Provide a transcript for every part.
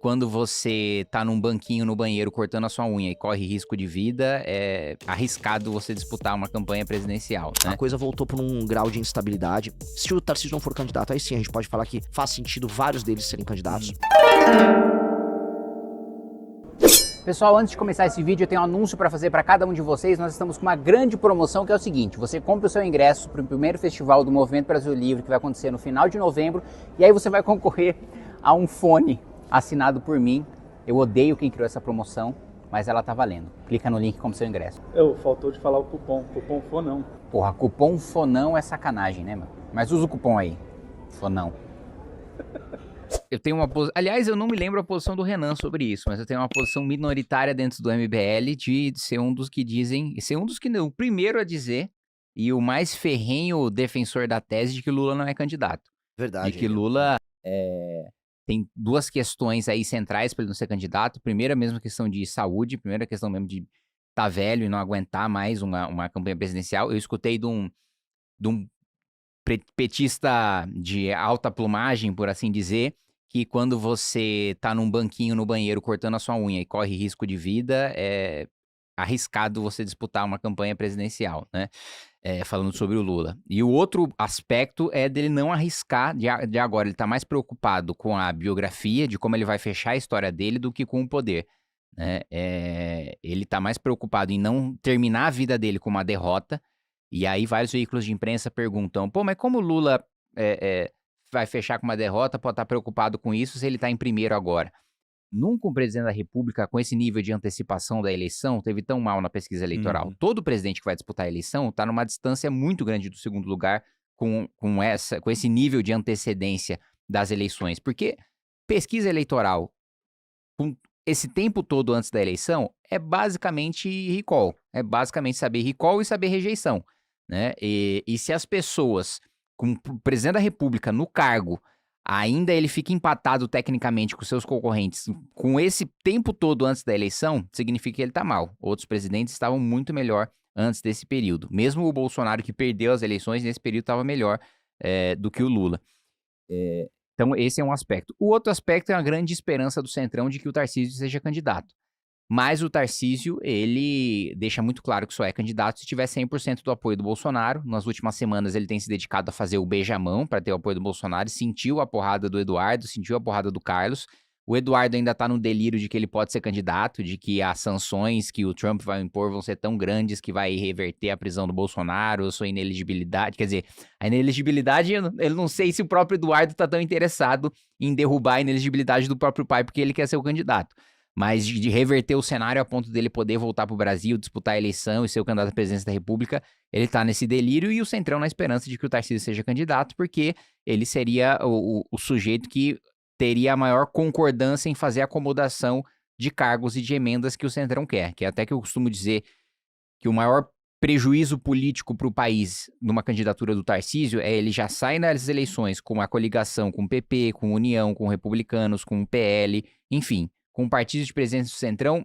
Quando você tá num banquinho no banheiro cortando a sua unha e corre risco de vida, é arriscado você disputar uma campanha presidencial, A né? coisa voltou para um grau de instabilidade. Se o Tarcísio não for candidato, aí sim a gente pode falar que faz sentido vários deles serem candidatos. Pessoal, antes de começar esse vídeo, eu tenho um anúncio para fazer para cada um de vocês. Nós estamos com uma grande promoção que é o seguinte: você compra o seu ingresso para o primeiro festival do Movimento Brasil Livre, que vai acontecer no final de novembro, e aí você vai concorrer a um fone assinado por mim. Eu odeio quem criou essa promoção, mas ela tá valendo. Clica no link e compra seu ingresso. Faltou de falar o cupom FONÃO. Porra, cupom FONÃO é sacanagem, né, mano? Mas usa o cupom aí, FONÃO. Eu tenho uma posição. Aliás, eu não me lembro a posição do Renan sobre isso, mas eu tenho uma posição minoritária dentro do MBL de ser um dos que dizem. Ser um dos que não. O primeiro a dizer e o mais ferrenho defensor da tese de que Lula não é candidato. Verdade. De que Lula tem duas questões aí centrais para ele não ser candidato. Primeiro, a mesma questão de saúde. Primeira questão mesmo de estar velho e não aguentar mais uma campanha presidencial. Eu escutei de um petista de alta plumagem, por assim dizer, que quando você tá num banquinho no banheiro cortando a sua unha e corre risco de vida, é arriscado você disputar uma campanha presidencial, né? Falando sobre o Lula. E o outro aspecto é dele não arriscar de agora. Ele tá mais preocupado com a biografia, de como ele vai fechar a história dele, do que com o poder, né? Ele tá mais preocupado em não terminar a vida dele com uma derrota. E aí vários veículos de imprensa perguntam, pô, mas como o Lula vai fechar com uma derrota, pode estar preocupado com isso se ele está em primeiro agora? Nunca um presidente da República, com esse nível de antecipação da eleição, teve tão mal na pesquisa eleitoral. Todo presidente que vai disputar a eleição está numa distância muito grande do segundo lugar com esse nível de antecedência das eleições. Porque pesquisa eleitoral, com esse tempo todo antes da eleição, é basicamente recall. É basicamente saber recall e saber rejeição, né? E se as pessoas, com o presidente da República no cargo, ainda ele fica empatado tecnicamente com seus concorrentes, com esse tempo todo antes da eleição, significa que ele tá mal. Outros presidentes estavam muito melhor antes desse período. Mesmo o Bolsonaro, que perdeu as eleições, nesse período estava melhor do que o Lula. Então, esse é um aspecto. O outro aspecto é a grande esperança do Centrão de que o Tarcísio seja candidato. Mas o Tarcísio, ele deixa muito claro que só é candidato se tiver 100% do apoio do Bolsonaro. Nas últimas semanas, ele tem se dedicado a fazer o beijamão para ter o apoio do Bolsonaro. Sentiu a porrada do Eduardo, sentiu a porrada do Carlos. O Eduardo ainda tá no delírio de que ele pode ser candidato, de que as sanções que o Trump vai impor vão ser tão grandes que vai reverter a prisão do Bolsonaro, a sua ineligibilidade. Quer dizer, a ineligibilidade, eu não sei se o próprio Eduardo tá tão interessado em derrubar a ineligibilidade do próprio pai, porque ele quer ser o candidato. Mas de reverter o cenário a ponto dele poder voltar pro Brasil, disputar a eleição e ser o candidato à presidência da República, ele tá nesse delírio, e o Centrão na esperança de que o Tarcísio seja candidato, porque ele seria o sujeito que teria a maior concordância em fazer a acomodação de cargos e de emendas que o Centrão quer. Que é até que eu costumo dizer que o maior prejuízo político para o país numa candidatura do Tarcísio é ele já sai nas eleições com uma coligação com o PP, com União, com republicanos, com o PL, enfim, com partidos de presidência do Centrão,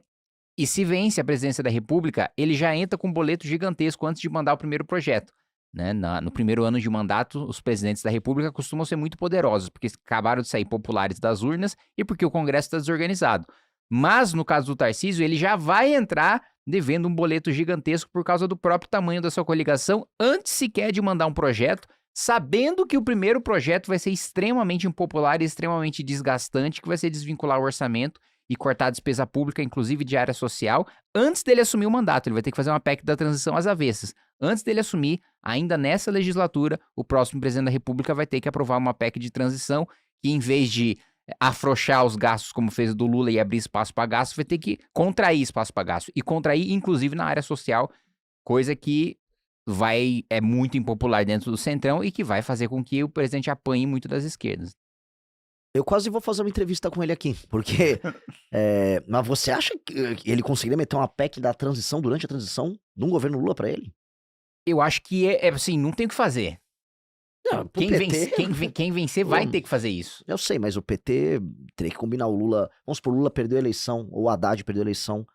e se vence a presidência da República, ele já entra com um boleto gigantesco antes de mandar o primeiro projeto. Né? No primeiro ano de mandato, os presidentes da República costumam ser muito poderosos, porque acabaram de sair populares das urnas e porque o Congresso está desorganizado. Mas, no caso do Tarcísio, ele já vai entrar devendo um boleto gigantesco por causa do próprio tamanho da sua coligação, antes sequer de mandar um projeto, sabendo que o primeiro projeto vai ser extremamente impopular e extremamente desgastante, que vai ser desvincular o orçamento e cortar a despesa pública, inclusive de área social, antes dele assumir o mandato. Ele vai ter que fazer uma PEC da transição às avessas. Antes dele assumir, ainda nessa legislatura, o próximo presidente da República vai ter que aprovar uma PEC de transição que, em vez de afrouxar os gastos, como fez o do Lula, e abrir espaço para gasto, vai ter que contrair espaço para gasto. E contrair, inclusive, na área social, coisa que é muito impopular dentro do Centrão e que vai fazer com que o presidente apanhe muito das esquerdas. Eu quase vou fazer uma entrevista com ele aqui, porque... mas você acha que ele conseguiria meter uma PEC da transição durante a transição de um governo Lula pra ele? Eu acho que assim, não tem o que fazer. Não, Quem vencer vai ter que fazer isso. Eu sei, mas o PT teria que combinar o Lula... Vamos supor, o Lula perdeu a eleição, ou o Haddad perdeu a eleição.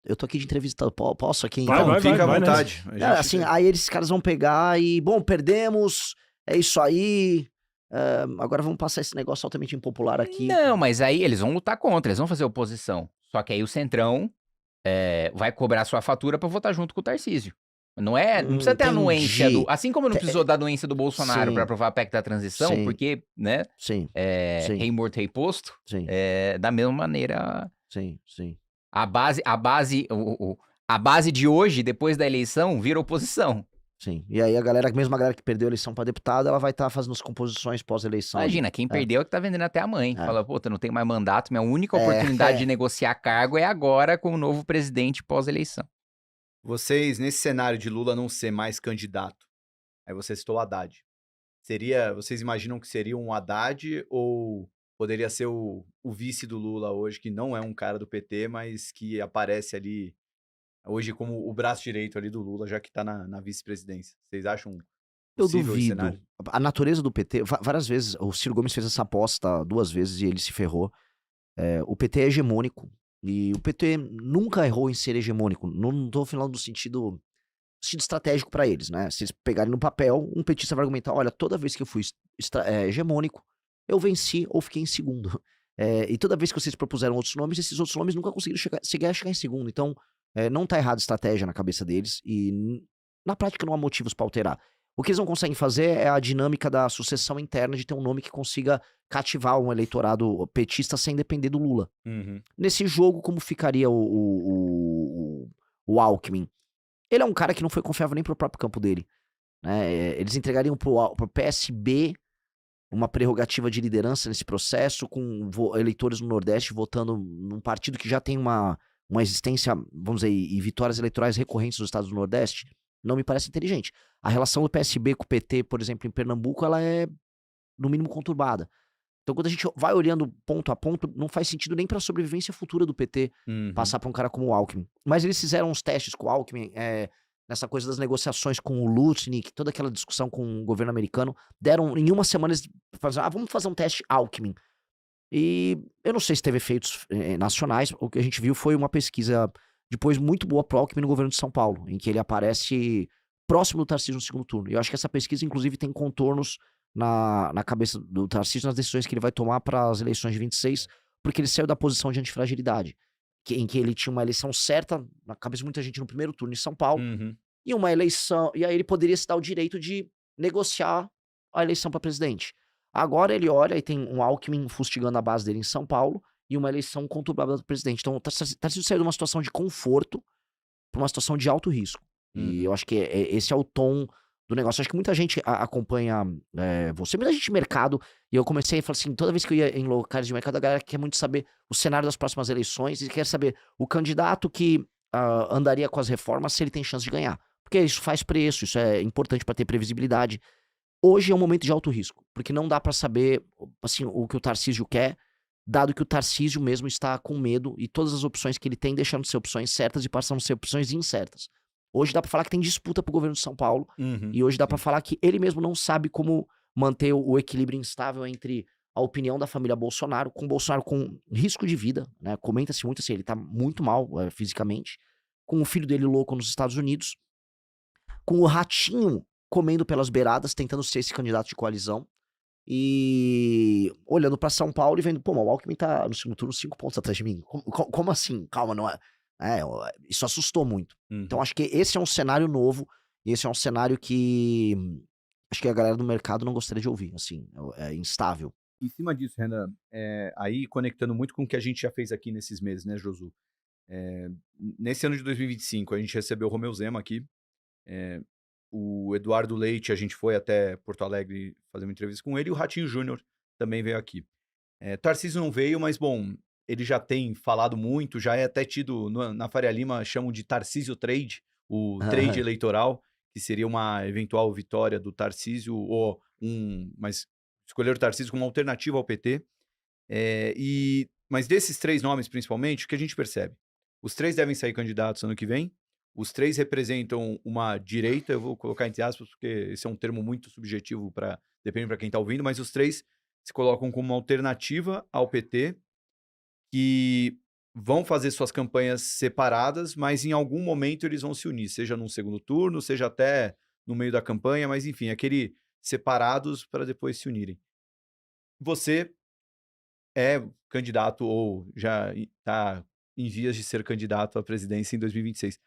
Eu tô aqui de entrevista, posso aqui? Então, fica à vontade. Assim, aí esses caras vão pegar e... Bom, perdemos, é isso aí... Agora vamos passar esse negócio altamente impopular aqui. Não, mas aí eles vão lutar contra, eles vão fazer oposição. Só que aí o Centrão vai cobrar sua fatura pra votar junto com o Tarcísio. Não precisa ter a anuência Entendi. assim como não precisou da anuência do Bolsonaro pra Sim, aprovar a PEC da transição, sim, porque, né, sim, rei sim, morto, rei posto, sim, da mesma maneira, sim. a base de hoje, depois da eleição, vira oposição. Sim. E aí mesmo a galera que perdeu a eleição pra deputado, ela vai estar fazendo as composições pós-eleição ali. Imagina, quem perdeu é que tá vendendo até a mãe. É. Fala, puta, não tem mais mandato, minha única É, oportunidade de é. negociar cargo é agora com o novo presidente pós-eleição. Vocês, nesse cenário de Lula não ser mais candidato, aí você citou o Haddad. Vocês imaginam que seria um Haddad ou poderia ser o vice do Lula hoje, que não é um cara do PT, mas que aparece ali hoje como o braço direito ali do Lula, já que tá na vice-presidência? Vocês acham Eu possível esse duvido. cenário? A natureza do PT, várias vezes, o Ciro Gomes fez essa aposta 2 vezes e ele se ferrou. O PT é hegemônico e o PT nunca errou em ser hegemônico. Não tô falando do sentido estratégico pra eles, né? Se eles pegarem no papel, um petista vai argumentar: olha, toda vez que eu fui hegemônico, eu venci ou fiquei em segundo. E toda vez que vocês propuseram outros nomes, esses outros nomes nunca conseguiram chegar em segundo. Então, não tá errado a estratégia na cabeça deles e na prática não há motivos pra alterar. O que eles não conseguem fazer é a dinâmica da sucessão interna de ter um nome que consiga cativar um eleitorado petista sem depender do Lula. Uhum. Nesse jogo, como ficaria o Alckmin? Ele é um cara que não foi confiável nem pro próprio campo dele, né? Eles entregariam pro PSB uma prerrogativa de liderança nesse processo, com eleitores no Nordeste votando num partido que já tem uma existência, vamos dizer, e vitórias eleitorais recorrentes nos estados do Nordeste. Não me parece inteligente. A relação do PSB com o PT, por exemplo, em Pernambuco, ela é, no mínimo, conturbada. Então, quando a gente vai olhando ponto a ponto, não faz sentido nem para a sobrevivência futura do PT Uhum. passar para um cara como o Alckmin. Mas eles fizeram uns testes com o Alckmin, nessa coisa das negociações com o Lutnick, toda aquela discussão com o governo americano. Deram, em uma semana, eles falaram, vamos fazer um teste Alckmin. E eu não sei se teve efeitos nacionais. O que a gente viu foi uma pesquisa depois muito boa pro Alckmin no governo de São Paulo, em que ele aparece próximo do Tarcísio no segundo turno. E eu acho que essa pesquisa, inclusive, tem contornos na cabeça do Tarcísio, nas decisões que ele vai tomar para as eleições de 26, porque ele saiu da posição de antifragilidade, em que ele tinha uma eleição certa, na cabeça de muita gente, no primeiro turno em São Paulo, Uhum. e uma eleição, e aí ele poderia se dar o direito de negociar a eleição para presidente. Agora ele olha e tem um Alckmin fustigando a base dele em São Paulo e uma eleição conturbada do presidente. Então o Tarcísio saiu de uma situação de conforto para uma situação de alto risco. E eu acho que esse é o tom do negócio. Acho que muita gente acompanha você, muita gente de mercado, e eu comecei a falar assim, toda vez que eu ia em locais de mercado, a galera quer muito saber o cenário das próximas eleições e quer saber o candidato que andaria com as reformas, se ele tem chance de ganhar. Porque isso faz preço, isso é importante para ter previsibilidade. Hoje é um momento de alto risco, porque não dá para saber assim, o que o Tarcísio quer, dado que o Tarcísio mesmo está com medo e todas as opções que ele tem deixando de ser opções certas e passando a ser opções incertas. Hoje dá pra falar que tem disputa pro governo de São Paulo, Uhum. e hoje dá pra Sim. falar que ele mesmo não sabe como manter o equilíbrio instável entre a opinião da família Bolsonaro com risco de vida, né? Comenta-se muito assim, ele tá muito mal fisicamente, com o filho dele louco nos Estados Unidos, com o Ratinho comendo pelas beiradas, tentando ser esse candidato de coalizão, e olhando pra São Paulo e vendo, pô, mas o Alckmin tá no segundo turno 5 pontos atrás de mim. Como assim? Calma, não é? Isso assustou muito. Uhum. Então acho que esse é um cenário novo, e esse é um cenário que acho que a galera do mercado não gostaria de ouvir, assim, é instável. Em cima disso, Renan, aí conectando muito com o que a gente já fez aqui nesses meses, né, Josu? Nesse ano de 2025, a gente recebeu o Romeu Zema aqui, o Eduardo Leite, a gente foi até Porto Alegre fazer uma entrevista com ele, e o Ratinho Júnior também veio aqui. Tarcísio não veio, mas, bom, ele já tem falado muito, já é até tido, na Faria Lima, chamam de Tarcísio Trade, o trade eleitoral, que seria uma eventual vitória do Tarcísio, mas escolher o Tarcísio como uma alternativa ao PT. Mas desses 3 nomes, principalmente, o que a gente percebe? Os 3 devem sair candidatos ano que vem, os 3 representam uma direita, eu vou colocar entre aspas, porque esse é um termo muito subjetivo, depende para quem está ouvindo, mas os 3 se colocam como uma alternativa ao PT, que vão fazer suas campanhas separadas, mas em algum momento eles vão se unir, seja num segundo turno, seja até no meio da campanha, mas enfim, separados para depois se unirem. você é candidato ou já está em vias de ser candidato à presidência em 2026.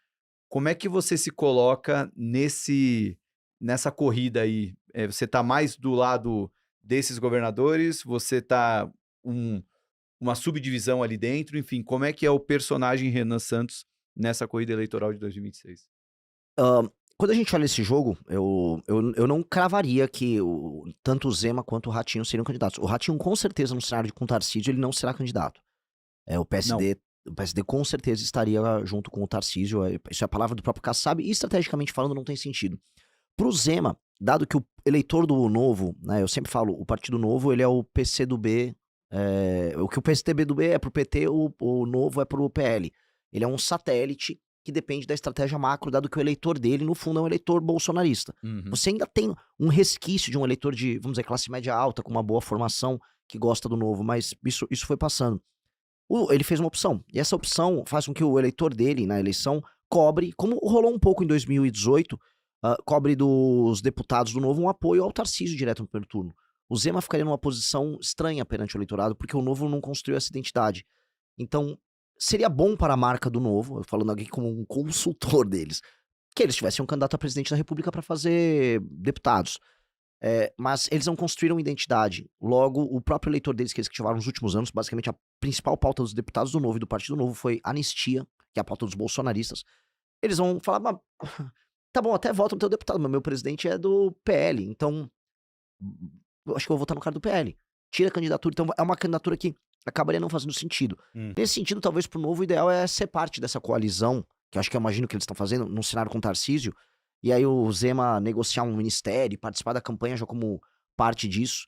Como é que você se coloca nessa corrida aí? Você está mais do lado desses governadores? Você está uma subdivisão ali dentro? Enfim, como é que é o personagem Renan Santos nessa corrida eleitoral de 2026? Quando a gente olha esse jogo, eu não cravaria que tanto o Zema quanto o Ratinho seriam candidatos. O Ratinho, com certeza, no cenário com o Tarcísio, ele não será candidato. O PSD com certeza estaria junto com o Tarcísio. Isso é a palavra do próprio Kassab. E estrategicamente falando, não tem sentido. Pro Zema, dado que o eleitor do Novo, né, eu sempre falo, o Partido Novo, ele é o PCdoB. O que o PSDB do B é pro PT, o Novo é pro PL. Ele é um satélite que depende da estratégia macro, dado que o eleitor dele, no fundo, é um eleitor bolsonarista. Você ainda tem um resquício de um eleitor de, vamos dizer, classe média alta, com uma boa formação, que gosta do Novo, mas isso foi passando. Ele fez uma opção, e essa opção faz com que o eleitor dele, na eleição, cobre, como rolou um pouco em 2018, cobre dos deputados do Novo um apoio ao Tarcísio direto no primeiro turno. O Zema ficaria numa posição estranha perante o eleitorado, porque o Novo não construiu essa identidade. Então, seria bom para a marca do Novo, eu falando aqui como um consultor deles, que eles tivessem um candidato a presidente da República para fazer deputados. Mas eles não construíram identidade. Logo, o próprio eleitor deles, que eles tiveram nos últimos anos, basicamente a principal pauta dos deputados do Novo e do Partido Novo foi anistia, que é a pauta dos bolsonaristas. Eles vão falar, mas, tá bom, até voto no teu deputado, mas meu presidente é do PL, então eu acho que eu vou votar no cara do PL. Tira a candidatura, então é uma candidatura que acabaria não fazendo sentido. Nesse sentido, talvez pro Novo, o ideal é ser parte dessa coalizão, que eu acho que eu imagino que eles estão fazendo, num cenário com o Tarcísio, e aí o Zema negociar um ministério, participar da campanha já como parte disso,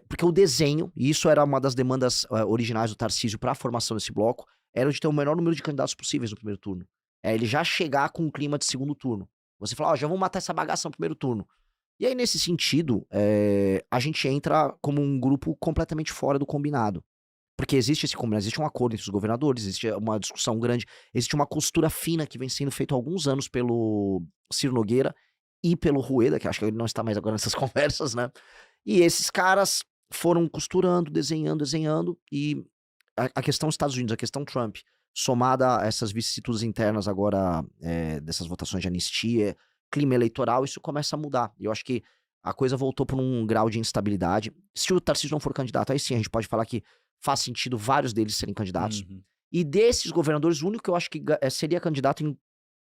porque o desenho, e isso era uma das demandas originais do Tarcísio para a formação desse bloco, era de ter o menor número de candidatos possíveis no primeiro turno. Ele já chegar com um clima de segundo turno. Você fala, já vamos matar essa bagaça no primeiro turno. E aí, nesse sentido, a gente entra como um grupo completamente fora do combinado. Porque existe esse combinado, existe um acordo entre os governadores, existe uma discussão grande, existe uma costura fina que vem sendo feita há alguns anos pelo Ciro Nogueira e pelo Rueda, que acho que ele não está mais agora nessas conversas, né? E esses caras foram costurando, desenhando, e a questão Estados Unidos, a questão Trump, somada a essas vicissitudes internas agora, dessas votações de anistia, clima eleitoral, isso começa a mudar. E eu acho que a coisa voltou para um grau de instabilidade. Se o Tarcísio não for candidato, aí sim a gente pode falar que faz sentido vários deles serem candidatos. E desses governadores, o único que eu acho que seria candidato em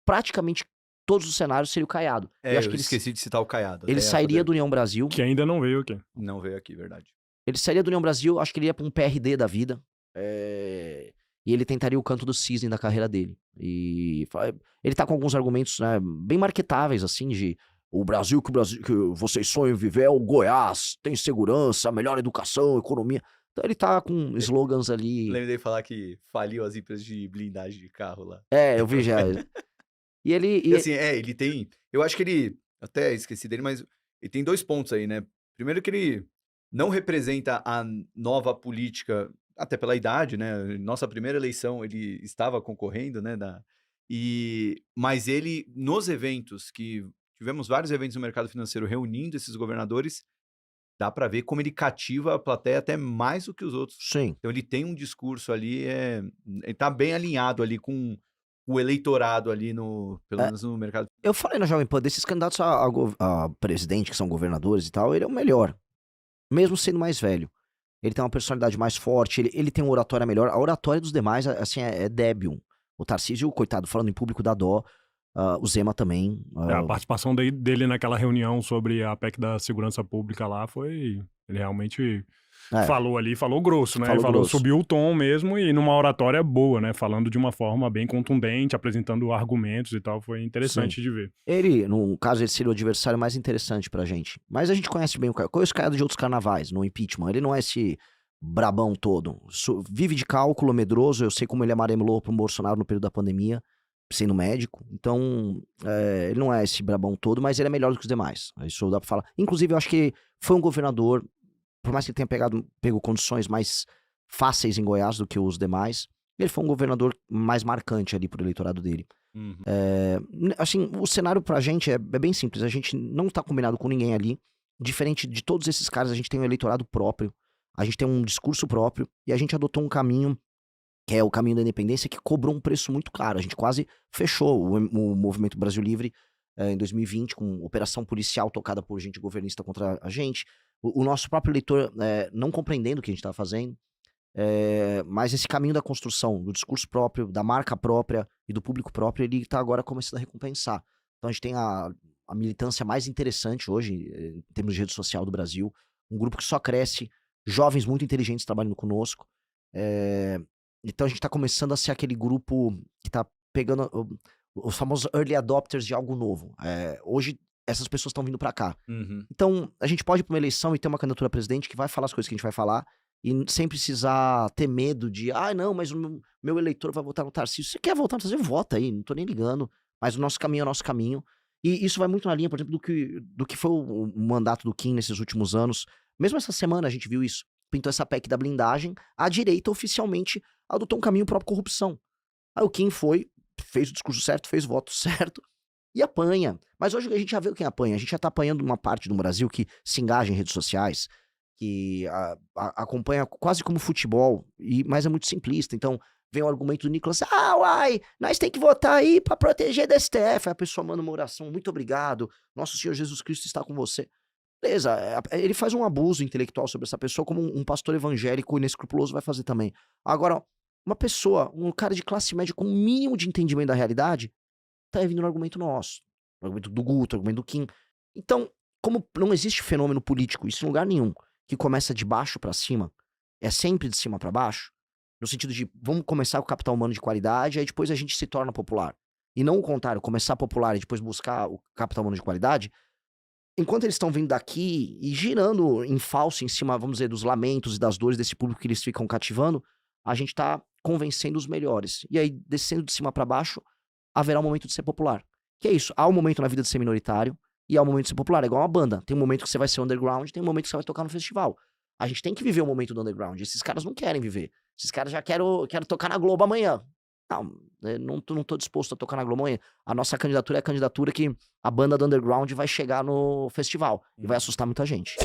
praticamente todos os cenários seria o Caiado. Eu acho que esqueci de citar o Caiado. Ele sairia do União Brasil. Que ainda não veio aqui. Não veio aqui, verdade. Ele sairia do União Brasil, acho que ele ia pra um PRD da vida. E ele tentaria o canto do cisne da carreira dele. E ele tá com alguns argumentos, né, bem marketáveis, assim, de o Brasil que vocês sonham viver é o Goiás, tem segurança, melhor educação, economia. Então ele tá com slogans ali. Lembrei de falar que faliu as empresas de blindagem de carro lá. Eu vi já. E ele... E assim, ele tem... Eu acho que ele... Até esqueci dele, mas ele tem 2 pontos aí, né? Primeiro que ele não representa a nova política, até pela idade, né? Nossa primeira eleição ele estava concorrendo, né? Mas ele, nos eventos, que tivemos vários eventos no mercado financeiro reunindo esses governadores, dá pra ver como ele cativa a plateia até mais do que os outros. Sim. Então ele tem um discurso ali, ele tá bem alinhado ali com o eleitorado ali, pelo menos no mercado. Eu falei na Jovem Pan, desses candidatos a presidente, que são governadores e tal, ele é o melhor. Mesmo sendo mais velho. Ele tem uma personalidade mais forte, ele tem uma oratória melhor. A oratória dos demais, assim, é débil. O Tarcísio, coitado, falando em público dá dó. O Zema também. A participação dele naquela reunião sobre a PEC da segurança pública lá foi... Ele realmente falou grosso, né? Subiu o tom mesmo e numa oratória boa, né? Falando de uma forma bem contundente, apresentando argumentos e tal. Foi interessante de ver. Ele, no caso, ele seria o adversário mais interessante pra gente. Mas a gente conhece bem o Caiado. Conhece o Caiado de outros carnavais, no impeachment. Ele não é esse brabão todo. Vive de cálculo, medroso. Eu sei como ele amarelou pro Bolsonaro no período da pandemia, sendo médico. Então, ele não é esse brabão todo, mas ele é melhor do que os demais. Isso dá pra falar. Inclusive, eu acho que foi um governador, por mais que ele tenha pego condições mais fáceis em Goiás do que os demais, ele foi um governador mais marcante ali pro eleitorado dele. Assim, o cenário pra gente é bem simples. A gente não tá combinado com ninguém ali. Diferente de todos esses caras, a gente tem um eleitorado próprio. a gente tem um discurso próprio e a gente adotou um caminho, que é o caminho da independência, que cobrou um preço muito caro. A gente quase fechou o Movimento Brasil Livre em 2020, com operação policial tocada por gente governista contra a gente. O nosso próprio eleitor não compreendendo o que a gente estava fazendo. Mas esse caminho da construção, do discurso próprio, da marca própria e do público próprio, ele está agora começando a recompensar. Então a gente tem a militância mais interessante hoje, em termos de rede social do Brasil, um grupo que só cresce, jovens muito inteligentes trabalhando conosco. Então a gente está começando a ser aquele grupo que está pegando os famosos early adopters de algo novo. Hoje essas pessoas estão vindo para cá. Uhum. Então a gente pode ir para uma eleição e ter uma candidatura a presidente que vai falar as coisas que a gente vai falar, e sem precisar ter medo de, não, mas o meu eleitor vai votar no Tarcísio. Se você quer votar no Tarcísio, vota aí, não tô nem ligando. Mas o nosso caminho é o nosso caminho. E isso vai muito na linha, por exemplo, do que foi o mandato do Kim nesses últimos anos. Mesmo essa semana a gente viu isso. Pintou essa PEC da blindagem, a direita oficialmente adotou um caminho próprio corrupção. Aí o Kim fez o discurso certo, fez o voto certo e apanha. Mas hoje a gente já vê quem apanha. A gente já tá apanhando uma parte do Brasil que se engaja em redes sociais, que acompanha quase como futebol, mas é muito simplista. Então, vem o argumento do Nicolas, nós tem que votar aí pra proteger da STF. Aí a pessoa manda uma oração, muito obrigado, nosso Senhor Jesus Cristo está com você. Beleza, ele faz um abuso intelectual sobre essa pessoa, como um pastor evangélico inescrupuloso vai fazer também. Agora, uma pessoa, um cara de classe média com um mínimo de entendimento da realidade, tá vindo no argumento nosso, no argumento do Guto, no argumento do Kim. Então, como não existe fenômeno político, isso em lugar nenhum, que começa de baixo pra cima, é sempre de cima pra baixo, no sentido de, vamos começar com o capital humano de qualidade, aí depois a gente se torna popular. E não o contrário, começar popular e depois buscar o capital humano de qualidade. Enquanto eles estão vindo daqui e girando em falso em cima, vamos dizer, dos lamentos e das dores desse público que eles ficam cativando, a gente tá convencendo os melhores. E aí, descendo de cima pra baixo, haverá um momento de ser popular. Que é isso, há um momento na vida de ser minoritário, e há um momento de ser popular, é igual uma banda. Tem um momento que você vai ser underground, tem um momento que você vai tocar no festival. A gente tem que viver o momento do underground. Esses caras não querem viver. Esses caras já querem tocar na Globo amanhã. Não tô disposto a tocar na Globo amanhã. A nossa candidatura é a candidatura que a banda do underground vai chegar no festival e vai assustar muita gente.